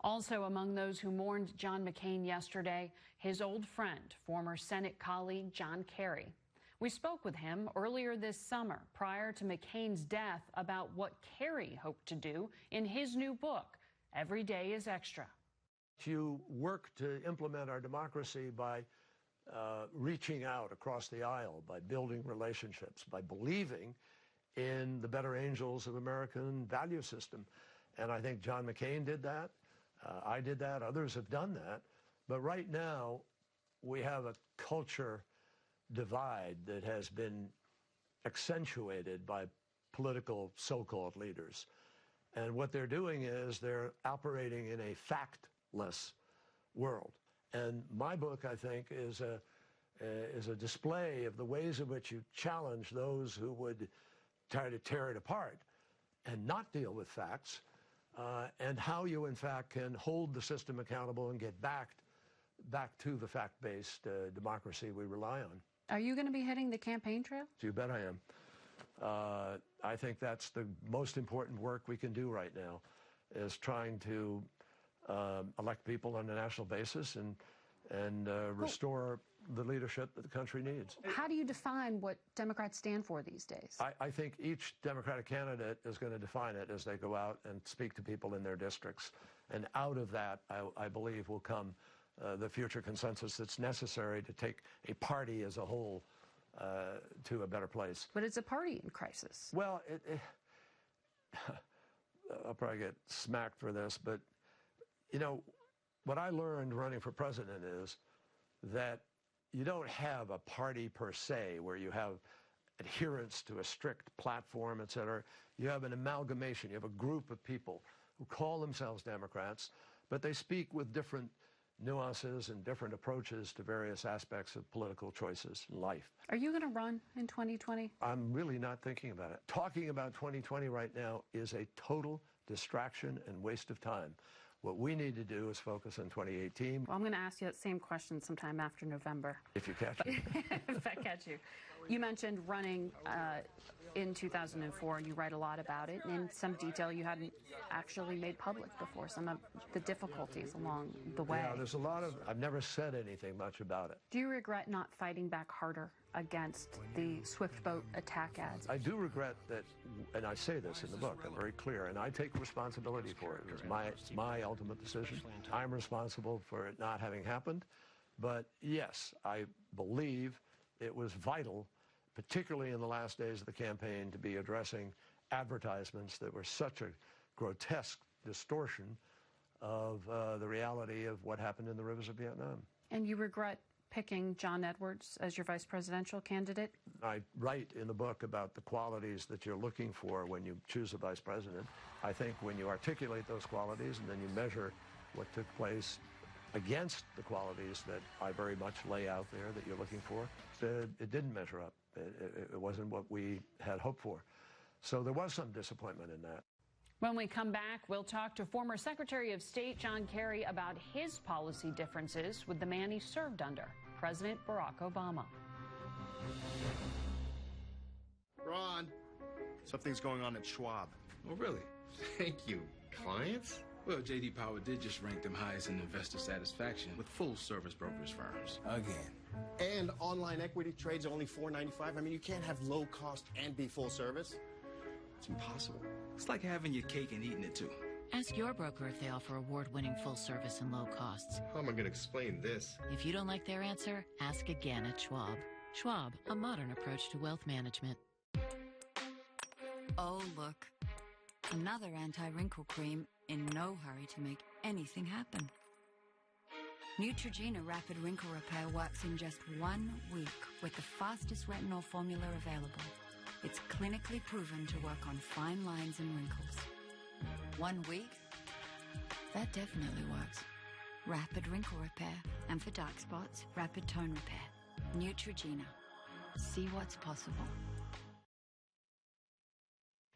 Also among those who mourned John McCain yesterday, his old friend, former Senate colleague John Kerry. We spoke with him earlier this summer, prior to McCain's death, about what Kerry hoped to do in his new book, Every Day is Extra. You work to implement our democracy by reaching out across the aisle, by building relationships, by believing in the better angels of American value system. And I think John McCain did that. I did that. Others have done that. But right now, we have a culture divide that has been accentuated by political so-called leaders. And what they're doing is they're operating in a factless world. And my book, I think, is a display of the ways in which you challenge those who would try to tear it apart and not deal with facts, and how you, in fact, can hold the system accountable and get back to the fact-based democracy we rely on. Are you going to be hitting the campaign trail? You bet I am. I think that's the most important work we can do right now, is trying to elect people on a national basis and restore the leadership that the country needs. How do you define what Democrats stand for these days? I think each Democratic candidate is going to define it as they go out and speak to people in their districts. And out of that, I believe, will come the future consensus that's necessary to take a party as a whole to a better place. But it's a party in crisis. Well, I'll probably get smacked for this, but, you know, what I learned running for president is that you don't have a party per se where you have adherence to a strict platform, et cetera. You have an amalgamation. You have a group of people who call themselves Democrats, but they speak with different nuances and different approaches to various aspects of political choices in life. Are you going to run in 2020? I'm really not thinking about it. Talking about 2020 right now is a total distraction and waste of time. What we need to do is focus on 2018. Well, I'm going to ask you that same question sometime after November. If you catch me. If I catch you. You mentioned running in 2004. You write a lot about it. And in some detail you hadn't actually made public before, some of the difficulties along the way. Yeah, there's a lot of, I've never said anything much about it. Do you regret not fighting back harder against the Swift boat attack ads? I do regret that, and I say this in the book, I'm very clear, and I take responsibility for it. It was my ultimate decision. I'm responsible for it not having happened. But yes, I believe it was vital, particularly in the last days of the campaign, to be addressing advertisements that were such a grotesque distortion of the reality of what happened in the rivers of Vietnam. And you regret picking John Edwards as your vice presidential candidate? I write in the book about the qualities that you're looking for when you choose a vice president. I think when you articulate those qualities and then you measure what took place against the qualities that I very much lay out there that you're looking for, it didn't measure up. It wasn't what we had hoped for. So there was some disappointment in that. When we come back, we'll talk to former Secretary of State John Kerry about his policy differences with the man he served under, President Barack Obama. Ron, something's going on at Schwab. Oh, really? Thank you. Clients? Well, J.D. Power did just rank them highest in investor satisfaction with full-service brokerage firms. Again. And online equity trades are only $4.95. I mean, you can't have low cost and be full service. It's impossible. It's like having your cake and eating it, too. Ask your broker if they offer award-winning full service and low costs. How am I going to explain this? If you don't like their answer, ask again at Schwab. Schwab, a modern approach to wealth management. Oh, look. Another anti-wrinkle cream in no hurry to make anything happen. Neutrogena Rapid Wrinkle Repair works in just 1 week with the fastest retinol formula available. It's clinically proven to work on fine lines and wrinkles. 1 week? That definitely works. Rapid Wrinkle Repair. And for dark spots, Rapid Tone Repair. Neutrogena. See what's possible.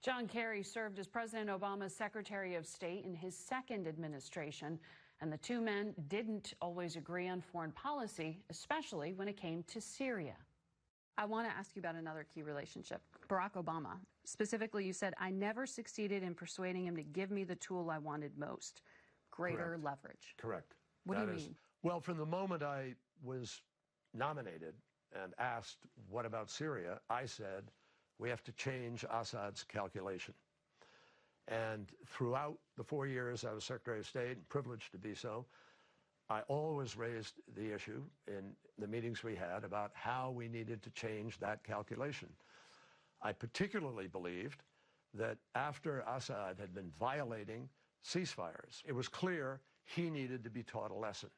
John Kerry served as President Obama's Secretary of State in his second administration, and the two men didn't always agree on foreign policy, especially when it came to Syria. I want to ask you about another key relationship, Barack Obama. Specifically, you said, I never succeeded in persuading him to give me the tool I wanted most. greater Correct. leverage. Correct. What do That you is- mean? Well, from the moment I was nominated and asked, what about Syria, I said, we have to change Assad's calculation. And throughout the 4 years I was Secretary of State, and privileged to be so, I always raised the issue in the meetings we had about how we needed to change that calculation. I particularly believed that after Assad had been violating ceasefires, it was clear he needed to be taught a lesson.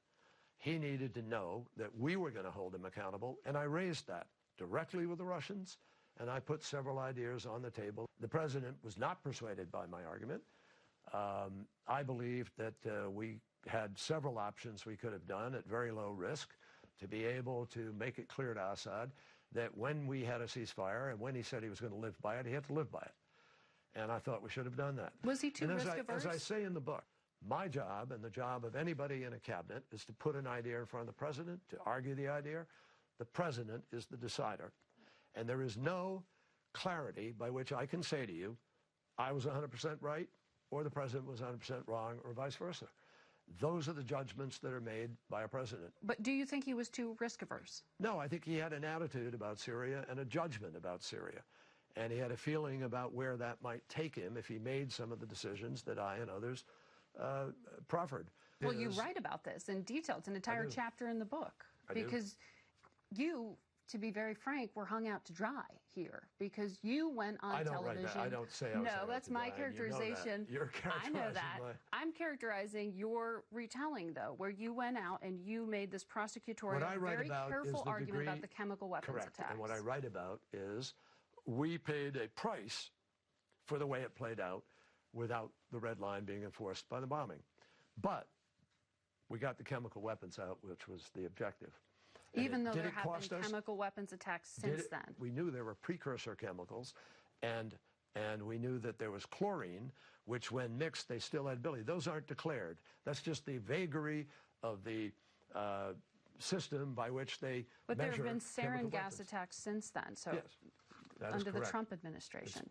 He needed to know that we were going to hold him accountable, and I raised that directly with the Russians, and I put several ideas on the table. The president was not persuaded by my argument. I believed that we had several options we could have done at very low risk to be able to make it clear to Assad that when we had a ceasefire and when he said he was going to live by it, he had to live by it. And I thought we should have done that. Was he too and risk-averse? As I say in the book, my job and the job of anybody in a cabinet is to put an idea in front of the president, to argue the idea. The president is the decider. And there is no clarity by which I can say to you, I was 100% right, or the president was 100% wrong, or vice versa. Those are the judgments that are made by a president. But do you think he was too risk-averse? No, I think he had an attitude about Syria and a judgment about Syria. And he had a feeling about where that might take him if he made some of the decisions that I and others proffered. Well, you write about this in detail. It's an entire chapter in the book. Because you, to be very frank, were hung out to dry here. Because you went on television. Write that. I don't say I was hung out that's to my dry, characterization. You know that. I know that. I'm characterizing your retelling, though, where you went out and you made this prosecutorial, very careful argument about the chemical weapons attacks. And what I write about is we paid a price for the way it played out without the red line being enforced by the bombing. But we got the chemical weapons out, which was the objective. Even though there have been chemical weapons attacks since then. We knew there were precursor chemicals, and we knew that there was chlorine, which when mixed, they still had ability. Those aren't declared. That's just the vagary of the system by which they But measure there have been sarin gas weapons. attacks since then, so Yes, that is under the correct. Trump administration.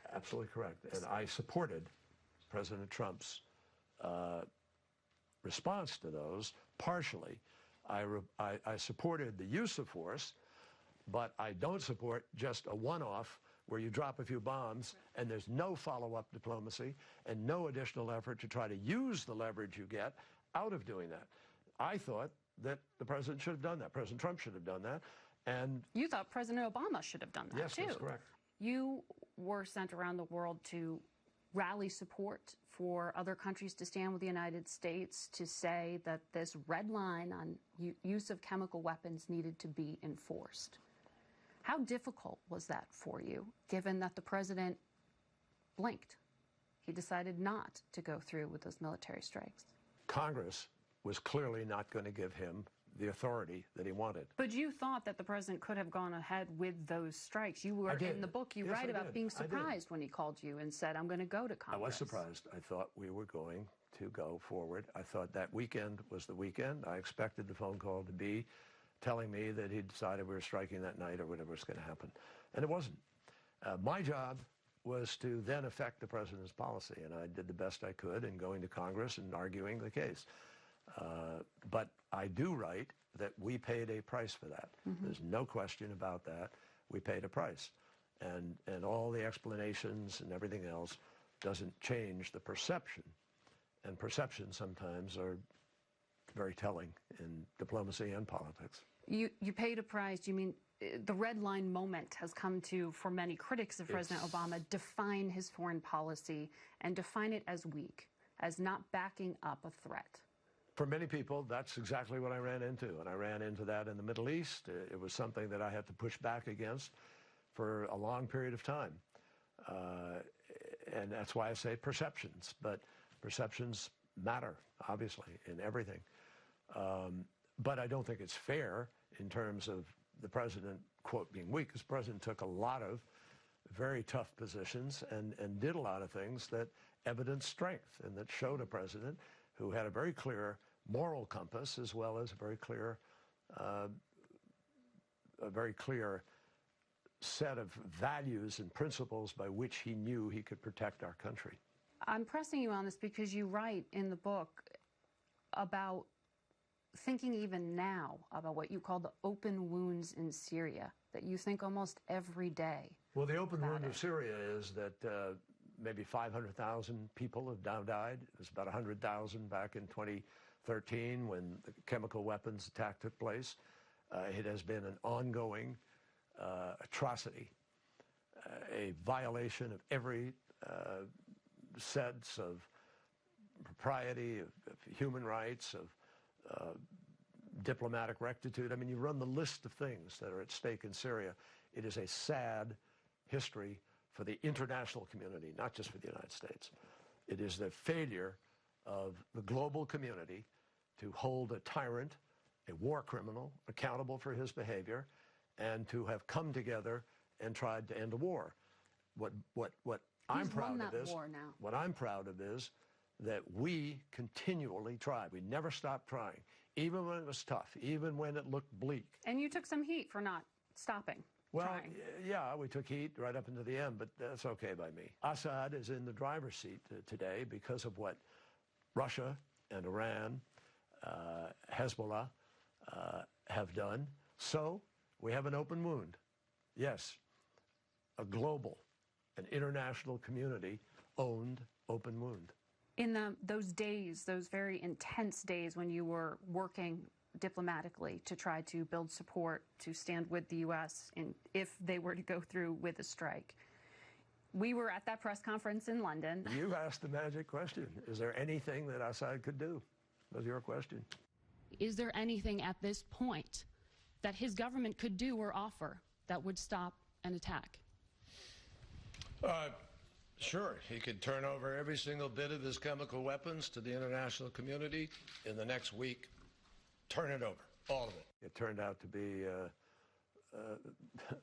It's absolutely correct. And I supported President Trump's response to those partially. I supported the use of force, but I don't support just a one-off where you drop a few bombs and there's no follow-up diplomacy and no additional effort to try to use the leverage you get out of doing that. I thought that the president should have done that. President Trump should have done that. And you thought President Obama should have done that, yes, too. That's correct. You were sent around the world to rally support for other countries to stand with the United States to say that this red line on use of chemical weapons needed to be enforced. How difficult was that for you, given that the president blinked? He decided not to go through with those military strikes. Congress was clearly not going to give him the authority that he wanted. But you thought that the president could have gone ahead with those strikes. You were in the book, you write about being surprised when he called you and said, I'm going to go to Congress. I was surprised. I thought we were going to go forward. I thought that weekend was the weekend. I expected the phone call to be telling me that he decided we were striking that night or whatever was going to happen. And it wasn't. My job was to then affect the president's policy, and I did the best I could in going to Congress and arguing the case. But I do write that we paid a price for that. Mm-hmm. There's no question about that. We paid a price. And all the explanations and everything else doesn't change the perception. And perceptions sometimes are very telling in diplomacy and politics. You paid a price. You mean the red line moment has come to, for many critics of President Obama, define his foreign policy and define it as weak, as not backing up a threat. For many people, that's exactly what I ran into. And I ran into that in the Middle East. It was something that I had to push back against for a long period of time. And that's why I say perceptions. But perceptions matter, obviously, in everything. But I don't think it's fair in terms of the president, quote, being weak, because the president took a lot of very tough positions and did a lot of things that evidenced strength and that showed a president who had a very clear moral compass as well as a very clear set of values and principles by which he knew he could protect our country. I'm pressing you on this because you write in the book about thinking even now about what you call the open wounds in Syria, that you think almost every day? Well, the open wound of Syria is that maybe 500,000 people have now died. It was about 100,000 back in 2013 when the chemical weapons attack took place. It has been an ongoing atrocity, a violation of every sense of propriety, of human rights, of diplomatic rectitude. I mean, you run the list of things that are at stake in Syria. It is a sad history for the international community, not just for the United States. It is the failure of the global community to hold a tyrant, a war criminal, accountable for his behavior, and to have come together and tried to end a war. What I'm proud of is that we continually tried. We never stopped trying, even when it was tough, even when it looked bleak. And you took some heat for not stopping. Well, trying. Yeah, we took heat right up into the end, but that's okay by me. Assad is in the driver's seat today because of what Russia and Iran, Hezbollah have done. So we have an open wound. Yes, a global, an international community-owned open wound. In those days, those very intense days when you were working diplomatically to try to build support to stand with the U.S. if they were to go through with a strike, we were at that press conference in London. You asked the magic question. Is there anything that Assad could do? Was your question. Is there anything at this point that his government could do or offer that would stop an attack? Sure, he could turn over every single bit of his chemical weapons to the international community in the next week. Turn it over, all of it. It turned out to be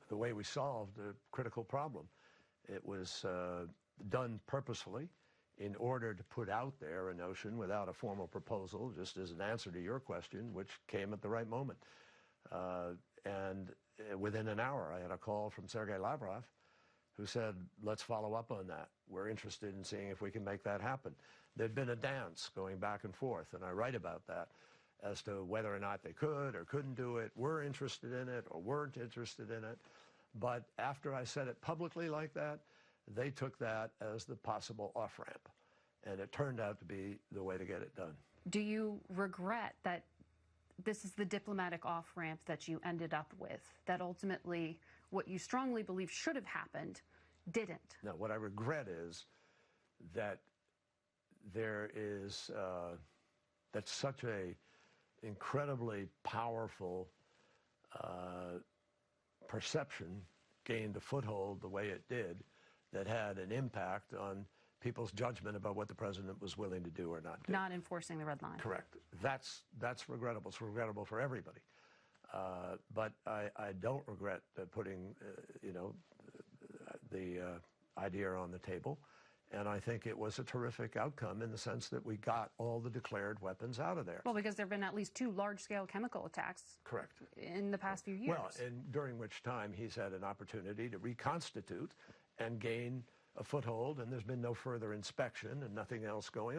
the way we solved a critical problem. It was done purposefully in order to put out there a notion without a formal proposal, just as an answer to your question, which came at the right moment. And within an hour, I had a call from Sergei Lavrov, who said, let's follow up on that. We're interested in seeing if we can make that happen. There'd been a dance going back and forth, and I write about that as to whether or not they could or couldn't do it, were interested in it or weren't interested in it. But after I said it publicly like that, they took that as the possible off-ramp. And it turned out to be the way to get it done. Do you regret that this is the diplomatic off-ramp that you ended up with, that ultimately what you strongly believe should have happened didn't? No, what I regret is that there is, that's such a incredibly powerful perception gained a foothold the way it did that had an impact on people's judgment about what the president was willing to do or not do. Not enforcing the red line. Correct. That's regrettable. It's regrettable for everybody. But I don't regret putting, the idea on the table. And I think it was a terrific outcome in the sense that we got all the declared weapons out of there. Well, because there have been at least 2 large-scale chemical attacks. Correct. In the past few years. Well, and during which time he's had an opportunity to reconstitute and gain a foothold, and there's been no further inspection and nothing else going on.